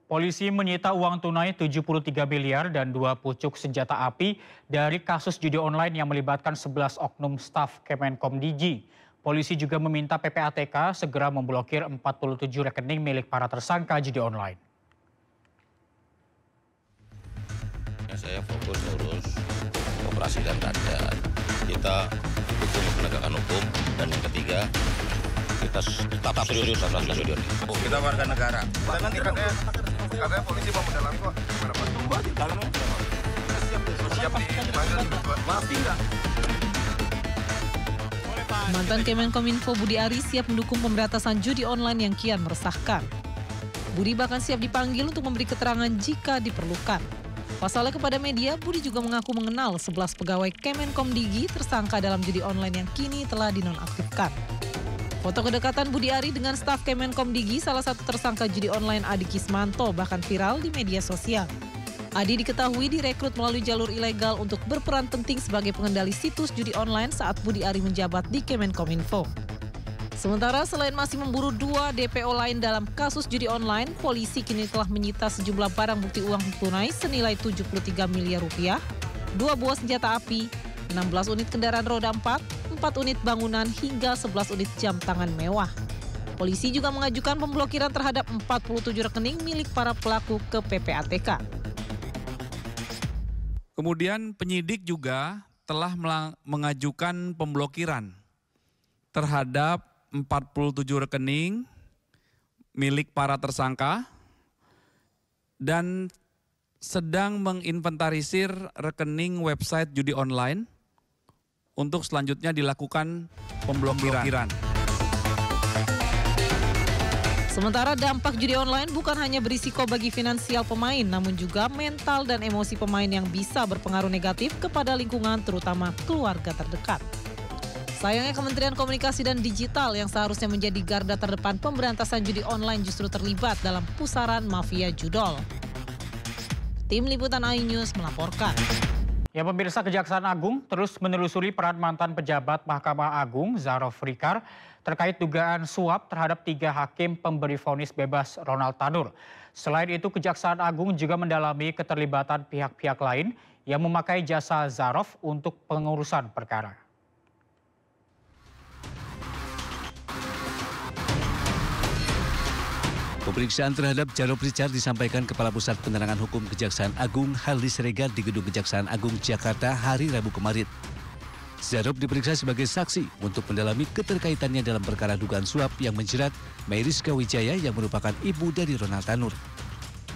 Polisi menyita uang tunai 73 miliar dan 2 pucuk senjata api dari kasus judi online yang melibatkan 11 oknum staf Kemenkomdigi. Polisi juga meminta PPATK segera memblokir 47 rekening milik para tersangka judi online. Saya fokus urus operasi dan rakyat. Kita dukung penegakan hukum, dan yang ketiga kita tetap serius atas judi online. Kita warga negara. Nanti katanya polisi mau mendalami kok. Gimana Pak? Tunggu aja dalamnya. Siap dipanggil maaf tidak. Mantan Kemenkominfo Budi Ari siap mendukung pemberantasan judi online yang kian meresahkan. Budi bahkan siap dipanggil untuk memberi keterangan jika diperlukan. Pasalnya kepada media, Budi juga mengaku mengenal 11 pegawai Kemenkomdigi tersangka dalam judi online yang kini telah dinonaktifkan. Foto kedekatan Budi Ari dengan staf Kemenkomdigi, salah satu tersangka judi online Adi Kismanto, bahkan viral di media sosial. Adi diketahui direkrut melalui jalur ilegal untuk berperan penting sebagai pengendali situs judi online saat Budi Ari menjabat di Kemenkominfo. Sementara selain masih memburu 2 DPO lain dalam kasus judi online, polisi kini telah menyita sejumlah barang bukti uang tunai senilai 73 miliar rupiah, 2 buah senjata api, 16 unit kendaraan roda 4, 4 unit bangunan hingga 11 unit jam tangan mewah. Polisi juga mengajukan pemblokiran terhadap 47 rekening milik para pelaku ke PPATK. Kemudian penyidik juga telah mengajukan pemblokiran terhadap 47 rekening milik para tersangka dan sedang menginventarisir rekening website judi online untuk selanjutnya dilakukan pemblokiran. Sementara dampak judi online bukan hanya berisiko bagi finansial pemain, namun juga mental dan emosi pemain yang bisa berpengaruh negatif kepada lingkungan, terutama keluarga terdekat. Sayangnya Kementerian Komunikasi dan Digital yang seharusnya menjadi garda terdepan pemberantasan judi online justru terlibat dalam pusaran mafia judol. Tim Liputan iNews melaporkan. Ya, pemirsa, Kejaksaan Agung terus menelusuri peran mantan pejabat Mahkamah Agung Zarof Rikar terkait dugaan suap terhadap 3 hakim pemberi vonis bebas Ronald Tanur. Selain itu, Kejaksaan Agung juga mendalami keterlibatan pihak-pihak lain yang memakai jasa Zarof untuk pengurusan perkara. Pemeriksaan terhadap Zarof Richard disampaikan Kepala Pusat Penerangan Hukum Kejaksaan Agung Harli Siregar di Gedung Kejaksaan Agung Jakarta hari Rabu kemarin. Zarof diperiksa sebagai saksi untuk mendalami keterkaitannya dalam perkara dugaan suap yang menjerat Mayriska Wijaya yang merupakan ibu dari Ronald Tanur.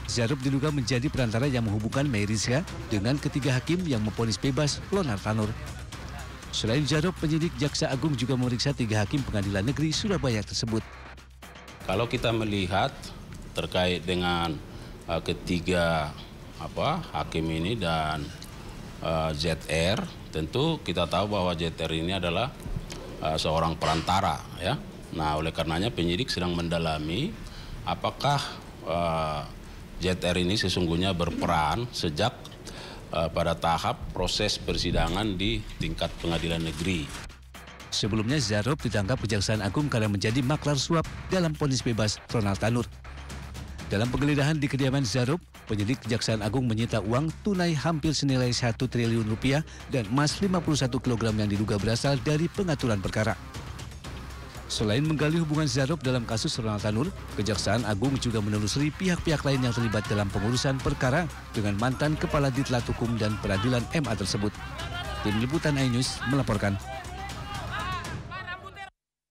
Zarof diduga menjadi perantara yang menghubungkan Mayriska dengan ketiga hakim yang memvonis bebas Ronald Tanur. Selain Zarof, penyidik Jaksa Agung juga memeriksa 3 hakim Pengadilan Negeri Surabaya tersebut. Kalau kita melihat terkait dengan ketiga hakim ini dan ZR, tentu kita tahu bahwa ZR ini adalah seorang perantara, ya. Nah, oleh karenanya penyidik sedang mendalami apakah ZR ini sesungguhnya berperan sejak pada tahap proses persidangan di tingkat pengadilan negeri. Sebelumnya Zarof ditangkap Kejaksaan Agung karena menjadi maklar suap dalam vonis bebas Ronald Tanur. Dalam penggeledahan di kediaman Zarof, penyidik Kejaksaan Agung menyita uang tunai hampir senilai 1 triliun rupiah dan emas 51 kg yang diduga berasal dari pengaturan perkara. Selain menggali hubungan Zarof dalam kasus Ronald Tanur, Kejaksaan Agung juga menelusuri pihak-pihak lain yang terlibat dalam pengurusan perkara dengan mantan Kepala Ditlat Hukum dan Peradilan MA tersebut. Tim Liputan iNews melaporkan.